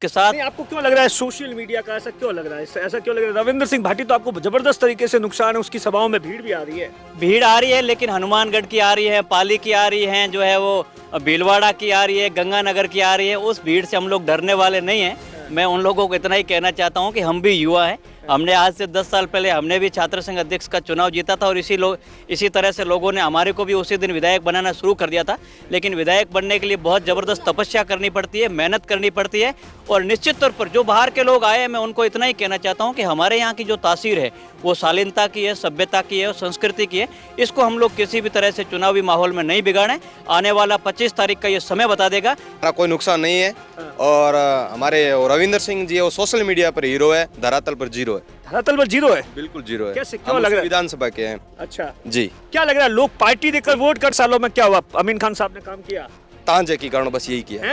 के साथ। नहीं, आपको क्यों लग रहा है सोशल मीडिया का ऐसा क्यों लग रहा है, ऐसा क्यों लग रहा है? रविंद्र सिंह भाटी तो आपको जबरदस्त तरीके से नुकसान है, उसकी सभाओं में भीड़ भी आ रही है। भीड़ आ रही है, लेकिन हनुमानगढ़ की आ रही है, पाली की आ रही है, जो है वो भीलवाड़ा की आ रही है, गंगानगर की आ रही है। उस भीड़ से हम लोग डरने वाले नहीं हैं। मैं उन लोगों को इतना ही कहना चाहता हूं कि हम भी युवा हैं। हमने आज से 10 साल पहले हमने भी छात्र संघ अध्यक्ष का चुनाव जीता था और इसी तरह से लोगों ने हमारे को भी उसी दिन विधायक बनाना शुरू कर दिया था। लेकिन विधायक बनने के लिए बहुत ज़बरदस्त तपस्या करनी पड़ती है, मेहनत करनी पड़ती है। और निश्चित तौर पर जो बाहर के लोग आए हैं, मैं उनको इतना ही कहना चाहता हूँ कि हमारे यहाँ की जो तासीर है वो शालीनता की है, सभ्यता की है और संस्कृति की है। इसको हम लोग किसी भी तरह से चुनावी माहौल में नहीं बिगाड़ें। आने वाला 25 तारीख का ये समय बता देगा। हमारा कोई नुकसान नहीं है और हमारे रविंद्र सिंह जी वो सोशल मीडिया पर हीरो है, धरातल पर जीरो है। धरातल पर जीरो है? बिल्कुल जीरो है। कैसे, क्यों लग रहा है? विधानसभा के हैं। अच्छा जी, क्या लग रहा है, लोग पार्टी देकर वोट कर, सालों में क्या हुआ? अमीन खान साहब ने काम किया, तांजे की कारण बस यही किया,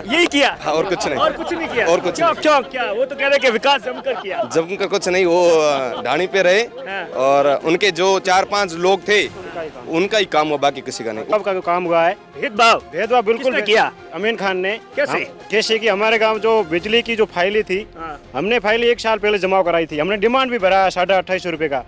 यही किया हाँ, और कुछ नहीं। और कुछ नहीं किया? और कुछ क्यों क्या क्या? वो तो कह रहे कि विकास जमकर किया। जमकर कुछ नहीं, वो ढाणी पे रहे और उनके जो 4-5 लोग थे उनका ही काम हुआ, बाकी किसी का नहीं। सबका जो काम हुआ है भेदभाव बिल्कुल किसने किया? अमीन खान ने। कैसे? जैसे कि हमारे गांव जो बिजली की जो फाइलें थी, हमने फाइलें 1 साल पहले जमा कराई थी। हमने डिमांड भी भरा 2850 रुपए का।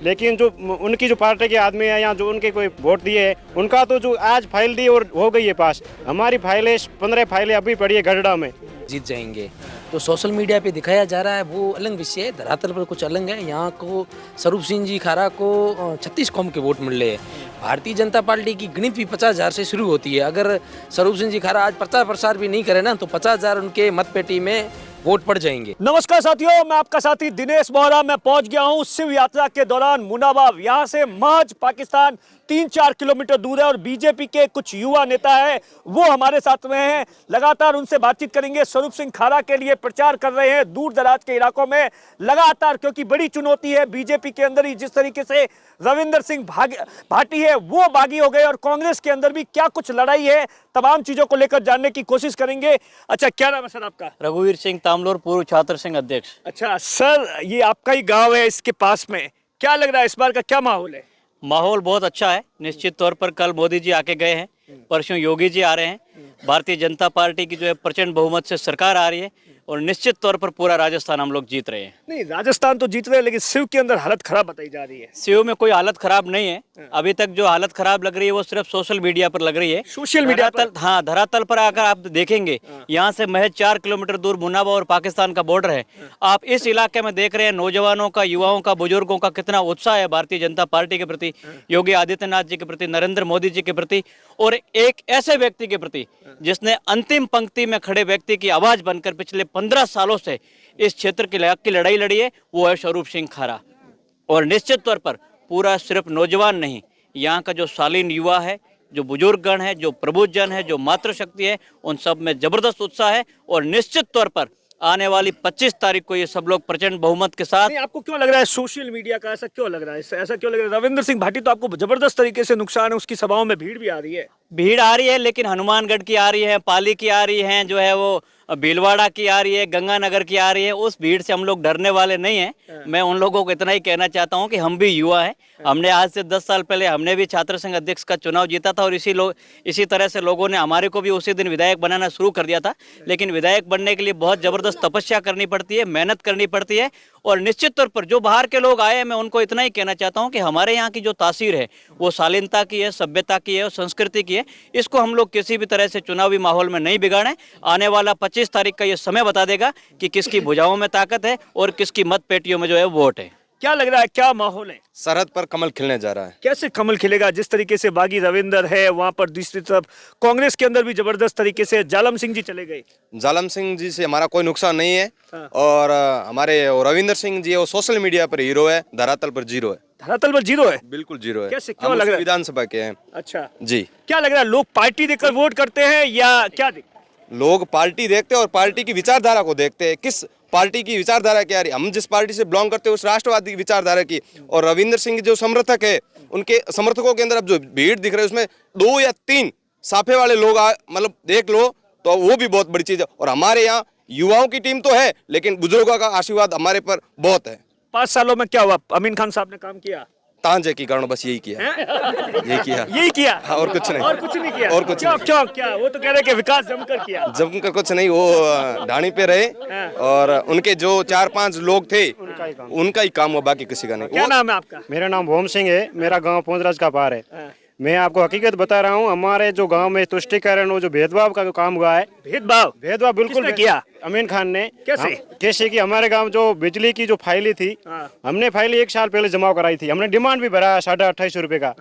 लेकिन जो उनकी जो पार्टी के आदमी है या जो उनके कोई वोट दिए है, उनका तो जो आज फाइल दी और हो गई है पास। हमारी फाइलें 15 फाइलें अभी पड़ी है गढ़ड़ा में। जीत जाएंगे। तो सोशल मीडिया पे दिखाया जा रहा है वो अलग विषय है, धरातल पर कुछ अलग है। यहाँ को स्वरूप सिंह जी खारा को 36 कौम के वोट मिल रहे हैं। भारतीय जनता पार्टी की गिनती भी 50,000 से शुरू होती है। अगर स्वरूप सिंह जी खारा आज प्रचार प्रसार भी नहीं करे ना, तो 50,000 उनके मतपेटी में वोट पड़ जाएंगे। नमस्कार साथियों, मैं आपका साथी दिनेश बोहरा। मैं पहुंच गया हूं शिव यात्रा के दौरान मुनाबाव। यहां से महज पाकिस्तान 3-4 किलोमीटर दूर है और बीजेपी के कुछ युवा नेता है, वो हमारे साथ में हैं। लगातार उनसे बातचीत करेंगे। स्वरूप सिंह खारा के लिए प्रचार कर रहे हैं दूर दराज के इलाकों में लगातार, क्योंकि बड़ी चुनौती है बीजेपी के अंदर ही। जिस तरीके से रविंद्र सिंह भाटी है वो बागी हो गए और कांग्रेस के अंदर भी क्या कुछ लड़ाई है, तमाम चीजों को लेकर जानने की कोशिश करेंगे। अच्छा, क्या नाम है सर आपका? रघुवीर सिंह तामलोर, पूर्व छात्र संघ अध्यक्ष। अच्छा सर, ये आपका ही गाँव है, इसके पास में क्या लग रहा है, इस बार का क्या माहौल है? माहौल बहुत अच्छा है। निश्चित तौर पर कल मोदी जी आके गए हैं, परसों योगी जी आ रहे हैं। भारतीय जनता पार्टी की जो है प्रचंड बहुमत से सरकार आ रही है और निश्चित तौर पर पूरा राजस्थान हम लोग जीत रहे हैं। नहीं, राजस्थान तो जीत रहे हैं, लेकिन शिव के अंदर हालत खराब बताई जा रही है। शिव में कोई हालत खराब नहीं है। अभी तक जो हालत खराब लग रही है वो सिर्फ सोशल मीडिया पर लग रही है। सोशल मीडिया पर? हाँ, धरातल पर अगर आप देखेंगे, यहाँ से महज 4 किलोमीटर दूर मुनाबा और पाकिस्तान का बॉर्डर है। आप इस इलाके में देख रहे हैं नौजवानों का, युवाओं का, बुजुर्गों का कितना उत्साह है भारतीय जनता पार्टी के प्रति, योगी आदित्यनाथ जी के प्रति, नरेंद्र मोदी जी के प्रति, और एक ऐसे व्यक्ति के प्रति जिसने अंतिम पंक्ति में खड़े व्यक्ति की आवाज बनकर पिछले 15 सालों से इस क्षेत्र की लड़ाई लड़ी है, वो है स्वरूप सिंह खारा। और निश्चित तौर पर पूरा सिर्फ नौजवान नहीं, यहाँ का जो शालीन युवा है, जो बुजुर्गगण है, जो प्रबुद्धजन है, जो मातृशक्ति है, उन सब में जबरदस्त उत्साह है। और निश्चित तौर पर आने वाली 25 तारीख को ये सब लोग प्रचंड बहुमत के साथ। नहीं, आपको क्यों लग रहा है सोशल मीडिया का ऐसा क्यों लग रहा है, ऐसा क्यों लग रहा है? रविंद्र सिंह भाटी तो आपको जबरदस्त तरीके से नुकसान है, उसकी सभाओं में भीड़ भी आ रही है। भीड़ आ रही है, लेकिन हनुमानगढ़ की आ रही है, पाली की आ रही है, जो है वो भीलवाड़ा की आ रही है, गंगानगर की आ रही है। उस भीड़ से हम लोग डरने वाले नहीं हैं। मैं उन लोगों को इतना ही कहना चाहता हूं कि हम भी युवा हैं। हमने आज से 10 साल पहले हमने भी छात्र संघ अध्यक्ष का चुनाव जीता था और इसी तरह से लोगों ने हमारे को भी उसी दिन विधायक बनाना शुरू कर दिया था। लेकिन विधायक बनने के लिए बहुत ज़बरदस्त तपस्या करनी पड़ती है, मेहनत करनी पड़ती है। और निश्चित तौर पर जो बाहर के लोग आए हैं, मैं उनको इतना ही कहना चाहता हूं कि हमारे यहाँ की जो तासीर है वो शालीनता की है, सभ्यता की है और संस्कृति की है। इसको हम लोग किसी भी तरह से चुनावी माहौल में नहीं बिगाड़ें। आने वाला 25 तारीख का ये समय बता देगा कि किसकी भुजाओं में ताकत है और किसकी मत पेटियों में जो है वोट है। क्या लग रहा है, क्या माहौल है? सरहद पर कमल खिलने जा रहा है। कैसे कमल खिलेगा? जिस तरीके से बागी रविंदर है, वहां पर दूसरी तरफ कांग्रेस के अंदर भी जबरदस्त तरीके से जालम सिंह जी चले गए। जालम सिंह जी से हमारा कोई नुकसान नहीं है और हमारे रविंद्र सिंह जी वो सोशल मीडिया पर हीरो है, धरातल पर जीरो है। धरातल पर जीरो है? बिल्कुल जीरो है। कैसे, क्यों लग रहा है? विधानसभा के हैं। अच्छा जी, क्या लग रहा है, लोग पार्टी देकर वोट करते हैं या क्या? लोग पार्टी देखते हैं और पार्टी की विचारधारा को देखते हैं। किस पार्टी की विचारधारा क्या रही, हम जिस पार्टी से बिलोंग करते हैं उस राष्ट्रवादी की विचारधारा की। और रविंद्र सिंह जो समर्थक है, उनके समर्थकों के अंदर अब जो भीड़ दिख रही है उसमें 2 या 3 साफे वाले लोग मतलब देख लो तो वो भी बहुत बड़ी चीज है। और हमारे यहाँ युवाओं की टीम तो है, लेकिन बुजुर्गों का आशीर्वाद हमारे पर बहुत है। 5 सालों में क्या हुआ? अमीन खान साहब ने काम किया, तांजे के कारण बस यही किया, यही किया। यही किया हाँ, और कुछ नहीं, और कुछ नहीं किया। और कुछ क्यों नहीं। क्यों क्या? वो तो कह रहे कि विकास जमकर किया। जमकर कुछ नहीं, वो ढाणी पे रहे और उनके जो 4-5 लोग थे उनका ही काम हुआ, बाकी किसी का नहीं। क्या नाम है आपका? मेरा नाम भोम सिंह है, मेरा गांव पोंदराज का पार है। मैं आपको हकीकत बता रहा हूँ, हमारे जो गांव में तुष्टिकरण वो जो भेदभाव का जो काम हुआ है, भेदभाव बिल्कुल किसने किया? अमीन खान ने। कैसे? कैसे कि हमारे गांव जो बिजली की जो फाइलें थी, हमने फाइलें 1 साल पहले जमा कराई थी, हमने डिमांड भी भरा 2850 रुपए का।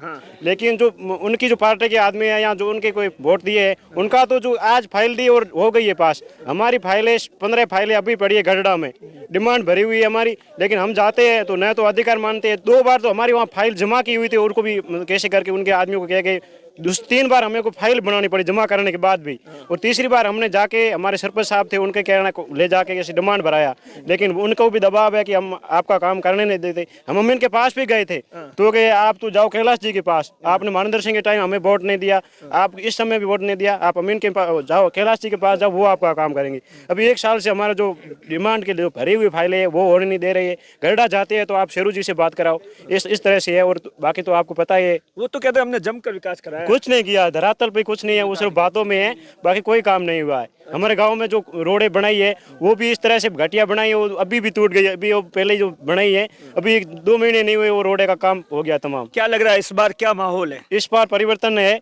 लेकिन जो उनकी जो पार्टी के आदमी है या जो उनके कोई वोट दिए है, उनका तो जो आज फाइल दी और हो गई है पास, हमारी फाइलें 15 फाइलें अभी पड़ी है गढ़ड़ा में, डिमांड भरी हुई है हमारी। लेकिन हम जाते हैं तो न तो अधिकार मानते हैं। 2 बार तो हमारी वहाँ फाइल जमा की हुई थी, उनको भी कैसे करके उनके आदमियों को कह के 3 बार हमें को फाइल बनानी पड़ी जमा करने के बाद भी। और तीसरी बार हमने जाके हमारे सरपंच साहब थे, उनके कहना को ले जाके कैसे डिमांड भराया, लेकिन उनको भी दबाव है कि हम आपका काम करने नहीं देते। हम अमीन के पास भी गए थे तो कि आप तो जाओ कैलाश जी के पास, आपने मानंदर सिंह के टाइम हमें वोट नहीं दिया, आप इस समय भी वोट नहीं दिया, आप अमीन के पास जाओ, कैलाश जी के पास जाओ, वो आपका काम करेंगे। अभी 1 साल से हमारा जो डिमांड के जो भरी हुई फाइलें है वो होने नहीं दे रही है। गढ़ा जाते हैं तो आप शेरू जी से बात कराओ, इस तरह से है। और बाकी तो आपको पता है, वो तो कहते हैं हमने जमकर विकास कराया। कुछ नहीं किया, धरातल पे कुछ नहीं है, वो सिर्फ बातों में है, बाकी कोई काम नहीं हुआ है। हमारे गांव में जो रोडें बनाई है वो भी इस तरह से घटिया बनाई है, वो अभी भी टूट गई है। अभी वो पहले जो बनाई है, अभी 2 महीने नहीं हुए वो रोडे का काम हो गया तमाम। क्या लग रहा है इस बार क्या माहौल है? इस बार परिवर्तन है,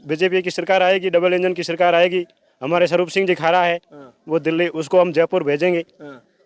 बीजेपी की सरकार आएगी, डबल इंजन की सरकार आएगी। हमारे स्वरूप सिंह जी खारा है, वो दिल्ली, उसको हम जयपुर भेजेंगे।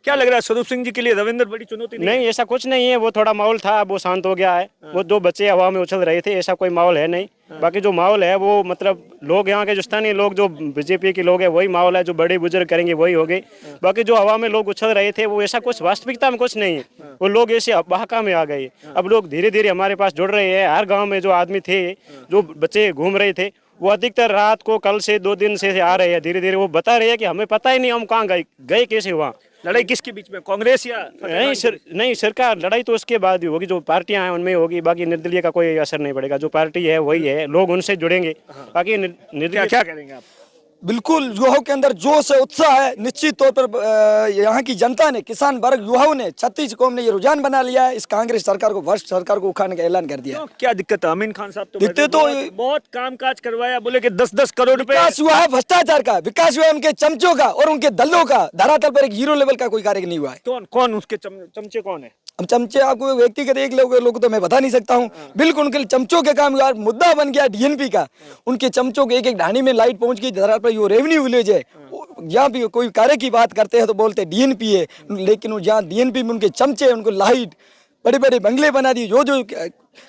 क्या लग रहा है स्वरूप सिंह जी के लिए रविंद्र बड़ी चुनौती नहीं? नहीं, ऐसा कुछ नहीं है, वो थोड़ा माहौल था, वो शांत हो गया है। वो 2 बच्चे हवा में उछल रहे थे, ऐसा कोई माहौल है नहीं। बाकी जो माहौल है वो मतलब लोग यहाँ के जो स्थानीय लोग जो बीजेपी के लोग हैं वही माहौल है, जो बड़े बुजुर्ग करेंगे वही हो गए। बाकी जो हवा में लोग उछल रहे थे वो ऐसा कुछ वास्तविकता में कुछ नहीं है, वो लोग ऐसे बहका में आ गए। अब लोग धीरे धीरे हमारे पास जुड़ रहे हैं। हर गाँव में जो आदमी थे, जो बच्चे घूम रहे थे, वो अधिकतर रात को कल से 2 दिन से आ रहे हैं धीरे धीरे। वो बता रहे हैं कि हमें पता ही नहीं हम कहाँ गए कैसे वहाँ। लड़ाई किसके बीच में, कांग्रेस या नहीं सरकार लड़ाई तो उसके बाद ही होगी, जो पार्टियां हैं उनमें होगी। बाकी निर्दलीय का कोई असर नहीं पड़ेगा, जो पार्टी है वही है, लोग उनसे जुड़ेंगे। बाकी निर्दलीय क्या करेंगे आप? बिल्कुल युवाओं के अंदर जोश है, उत्साह है। निश्चित तौर पर यहाँ की जनता ने, किसान वर्ग, युवाओं ने, छत्तीस कौम ने ये रुझान बना लिया है। इस कांग्रेस सरकार को, वर्ष सरकार को उखाड़ने का ऐलान कर दिया। क्या दिक्कत है? अमीन खान साहब तो दिक्कत तो बहुत काम काज करवाया, बोले कि 10-10 करोड़ रुपए। विकास हुआ है भ्रष्टाचार का, विकास हुआ है उनके चमचों का और उनके दलों का। धरातल पर एक हीरो लेवल का कोई कार्य नहीं हुआ है। कौन उसके चमचे कौन है? हम चमचे आपको व्यक्तिगत एक लोग तो मैं बता नहीं सकता हूँ। बिल्कुल उनके चमचों के काम हुआ। मुद्दा बन गया डीएनपी का, उनके चमचों के एक ढाणी में लाइट पहुंच गई। धरातल पर जो रेवेन्यू विलेज है, जहाँ भी कोई कार्य की बात करते हैं तो बोलते हैं डीएनपी है, लेकिन जहाँ डीएनपी में उनके चमचे, उनको लाइट, बड़े बड़े बंगले बना दिए। जो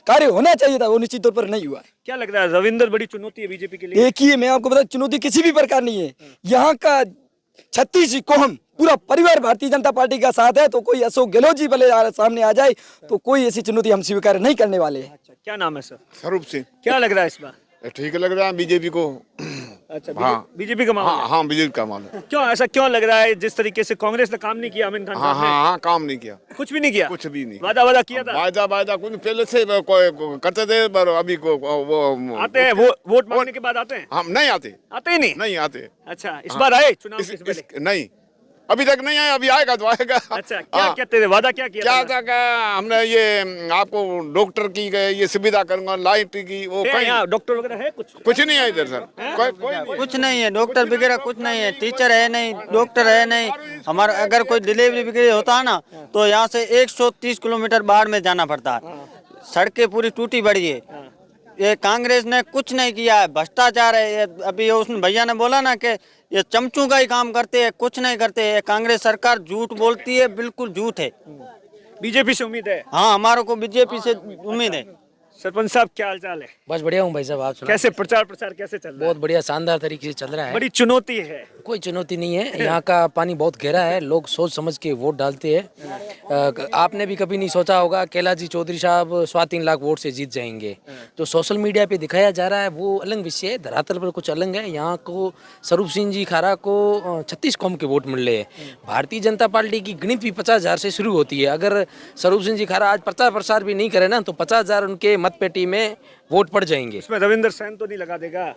कार्य होना चाहिए था वो निश्चित तौर पर नहीं हुआ है। क्या लग रहा है रविंद्र बड़ी चुनौती है बीजेपी के लिए? देखिए मैं आपको बता, चुनौती किसी भी प्रकार नहीं है। यहाँ का 36 कौम, पूरा परिवार भारतीय जनता पार्टी का साथ है। तो कोई अशोक गहलोत जी भले सामने आ जाए तो कोई ऐसी चुनौती हम स्वीकार नहीं करने वाले हैं। अच्छा, क्या नाम है सर? स्वरूप सिंह। क्या लग रहा है इस बार? ठीक लग रहा है बीजेपी को। अच्छा, हाँ। बीजेपी का मामला है? हाँ, बीजेपी का मामला है। क्यों ऐसा क्यों लग रहा है? जिस तरीके से कांग्रेस ने काम नहीं किया, अमीन खान हाँ साहब ने हाँ, काम नहीं किया, कुछ भी नहीं किया। कुछ भी नहीं। वादा किया था, वादा कुछ पहले से करते थे, पर अभी को वो आते हैं वोट मांगने के बाद आते हैं? हम नहीं आते ही नहीं आते। अच्छा, इस बार आए चुनाव से पहले? नहीं, अभी तक नहीं आया, अभी आएगा तो आएगा। अच्छा, क्या कहते थे, वादा क्या किया? क्या था कि हमने ये आपको डॉक्टर की ये सुविधा करूंगा, लाइट की, वो कहीं डॉक्टर वगैरह है? कुछ नहीं है इधर सर, कोई कुछ नहीं है, डॉक्टर वगैरह कुछ नहीं है, टीचर है नहीं, डॉक्टर है नहीं। हमारा अगर कोई डिलीवरी वगैरह होता है ना तो यहाँ से 130 किलोमीटर बाहर में जाना पड़ता है। सड़कें पूरी टूटी पड़ी है। ये कांग्रेस ने कुछ नहीं किया है, भ्रष्टाचार है। ये अभी उसने भैया ने बोला ना कि ये चमचों का ही काम करते हैं, कुछ नहीं करते हैं। कांग्रेस सरकार झूठ बोलती है, बिल्कुल झूठ है। बीजेपी से उम्मीद है? हाँ, हमारे को बीजेपी से उम्मीद है। सरपंच साहब क्या हाल चाल है? बस बढ़िया हूँ भाई साहब, आप सुनाओ। कैसे प्रचार कैसे चल रहा है? बहुत बढ़िया, शानदार तरीके से चल रहा है। बड़ी चुनौती है? कोई चुनौती नहीं है, यहाँ का पानी बहुत गहरा है, लोग सोच समझ के वोट डालते हैं। आपने भी कभी नहीं सोचा होगा कैलाश जी चौधरी साहब 3.25 लाख वोट से जीत जाएंगे। तो सोशल मीडिया पे दिखाया जा रहा है वो अलग विषय है, धरातल पर कुछ अलग है। यहाँ को स्वरूप सिंह जी खारा को 36 कौम के वोट मिल रहे हैं। भारतीय जनता पार्टी की गिनती 50,000 से शुरू होती है। अगर स्वरूप सिंह जी खारा आज प्रचार प्रसार भी नहीं करे ना तो 50,000 उनके मतपेटी में वोट पड़ जाएंगे। इसमें रविंद्र सैन तो नहीं लगा देगा?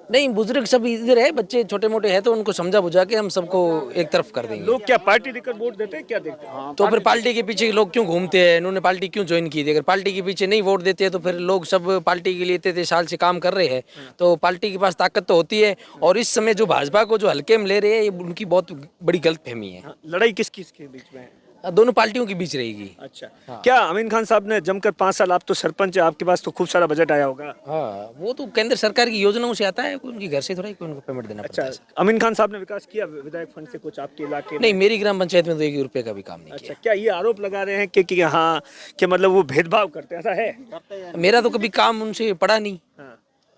नहीं, बुजुर्ग सब इधर है, बच्चे छोटे मोटे हैं तो उनको समझा बुझा के हम सबको एक तरफ कर देंगे। लोग क्या पार्टी देकर वोट देते हैं, क्या देखते हैं? तो फिर पार्टी के पीछे लोग क्यों घूमते हैं? इन्होंने पार्टी क्यों ज्वाइन की थी? अगर पार्टी के पीछे नहीं वोट देते तो फिर लोग सब पार्टी के लिए इतने साल से काम कर रहे हैं, तो पार्टी के पास ताकत तो होती है। और इस समय जो भाजपा को जो हल्के में ले रहे हैं, ये उनकी बहुत बड़ी गलतफहमी है। लड़ाई किस किस के बीच में है? दोनों पार्टियों के बीच रहेगी। अच्छा, क्या अमीन खान साहब ने जमकर 5 साल, आप तो सरपंच है, आपके पास तो खूब सारा बजट आया होगा। हाँ, वो तो केंद्र सरकार की योजनाओं से आता है, उनकी घर से थोड़ा ही उनको पेमेंट देना पड़ता है। अमीन खान साहब ने विकास किया विधायक फंड से कुछ आपके इलाके में? नहीं, मेरी ग्राम पंचायत में तो 1 रुपए का भी काम नहीं अच्छा, क्या ये आरोप लगा रहे हैं कि हाँ, कि मतलब वो भेदभाव करते हैं, ऐसा है? किया। मेरा तो कभी काम उनसे पड़ा नहीं,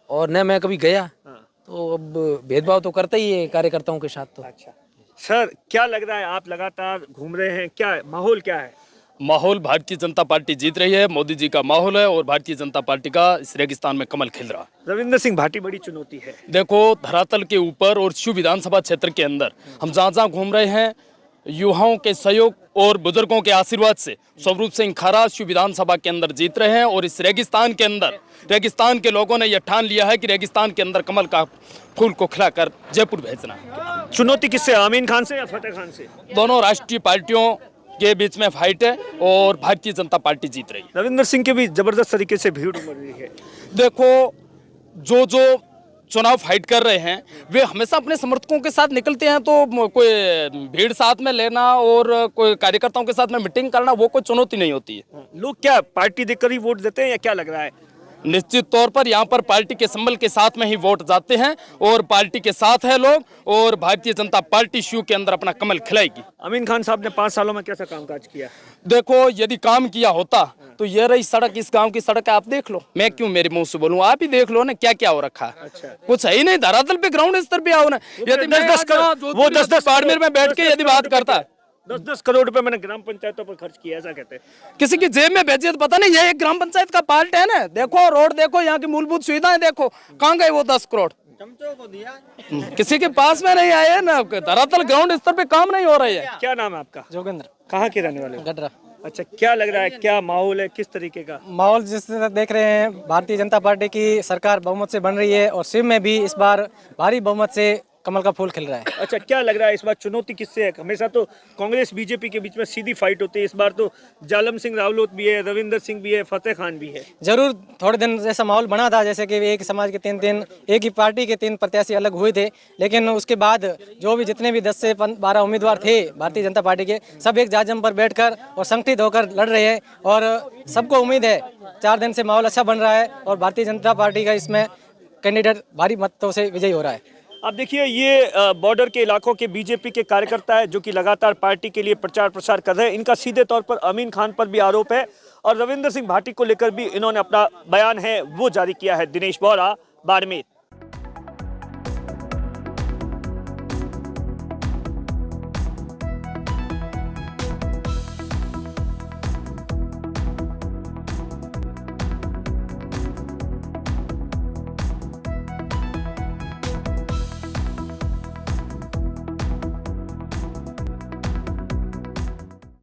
और न मैं कभी गया, तो अब भेदभाव तो करता ही है कार्यकर्ताओं के साथ। तो अच्छा सर, क्या लग रहा है, आप लगातार घूम रहे हैं, क्या माहौल क्या है? माहौल भारतीय जनता पार्टी जीत रही है, मोदी जी का माहौल है और भारतीय जनता पार्टी का इस रेगिस्तान में कमल खिल रहा है। रविंद्र सिंह भाटी बड़ी चुनौती है। देखो, धरातल के ऊपर और शिव विधानसभा क्षेत्र के अंदर हम जहाँ घूम रहे हैं, युवाओं के सहयोग और बुजुर्गों के आशीर्वाद से स्वरूप सिंह खारा शिव विधानसभा के अंदर जीत रहे हैं। और इस रेगिस्तान के अंदर रेगिस्तान के लोगों ने यह ठान लिया है कि रेगिस्तान के अंदर कमल का फूल को खिलाकर जयपुर भेजना है। चुनौती किससे, अमीन खान से या फतेह खान से? दोनों राष्ट्रीय पार्टियों के बीच में फाइट है और भारतीय जनता पार्टी जीत रही है। रविंद्र सिंह के भी जबरदस्त तरीके से भीड़ उमड़ रही है। देखो, जो चुनाव फाइट कर रहे हैं वे हमेशा अपने समर्थकों के साथ निकलते हैं, तो कोई भीड़ साथ में लेना और कोई कार्यकर्ताओं के साथ में मीटिंग करना वो कोई चुनौती नहीं होती है। लोग क्या पार्टी देखकर ही वोट देते हैं या क्या लग रहा है? निश्चित तौर पर यहाँ पर पार्टी के सिंबल के साथ में ही वोट जाते हैं और पार्टी के साथ है लोग, और भारतीय जनता पार्टी शिव के अंदर अपना कमल खिलाएगी। अमीन खान साहब ने 5 सालों में कैसा कामकाज किया? देखो, यदि काम किया होता तो ये रही सड़क, इस गांव की सड़क आप देख लो, मैं क्यों मेरे मुंह से बोलूं, आप ही देख लो ना क्या क्या हो रखा है। अच्छा। कुछ है ही नहीं, धरातल पे ग्राउंड स्तर पे आओ ना। यदि 10-10 बाड़मेर में बैठ के यदि बात करता है, 10-10 करोड़ रुपए मैंने ग्राम पंचायतों पर खर्च किया, ऐसा कहते हैं। किसी की जेब में भेजिए तो पता नहीं, ये एक ग्राम पंचायत का पार्ट है ना। देखो रोड, देखो यहाँ की मूलभूत सुविधाएं, देखो कहाँ गए वो 10 करोड़, चमचों को दिया, किसी के पास में नहीं आए ना। धरातल ग्राउंड स्तर पे काम नहीं हो रही है। क्या नाम है आपका? जोगेंद्र, कहाँ के रहने वाले हो? गडरा। अच्छा, क्या लग रहा है, क्या माहौल है, किस तरीके का माहौल जिस तरह देख रहे हैं, भारतीय जनता पार्टी की सरकार बहुमत से बन रही है और शिव में भी इस बार भारी बहुमत से कमल का फूल खिल रहा है। अच्छा, क्या लग रहा है इस बार चुनौती किससे है? हमेशा तो कांग्रेस बीजेपी के बीच में सीधी फाइट होती है, इस बार तो जालम सिंह रावलोत भी है, रविंदर सिंह भी है, फतेह खान भी है। जरूर थोड़े दिन जैसा माहौल बना था, जैसे कि एक समाज के 3 एक ही पार्टी के 3 प्रत्याशी अलग हुए थे, लेकिन उसके बाद जो भी जितने भी 10 से 12 उम्मीदवार थे भारतीय जनता पार्टी के, सब एक जाजम पर बैठकर और संगठित होकर लड़ रहे हैं। और सबको उम्मीद है 4 दिन से माहौल अच्छा बन रहा है और भारतीय जनता पार्टी का इसमें कैंडिडेट भारी मतों से विजयी हो रहा है। अब देखिए, ये बॉर्डर के इलाकों के बीजेपी के कार्यकर्ता है जो कि लगातार पार्टी के लिए प्रचार प्रसार कर रहे हैं। इनका सीधे तौर पर अमीन खान पर भी आरोप है और रविंद्र सिंह भाटी को लेकर भी इन्होंने अपना बयान है वो जारी किया है। दिनेश बोरा, बाड़मेर।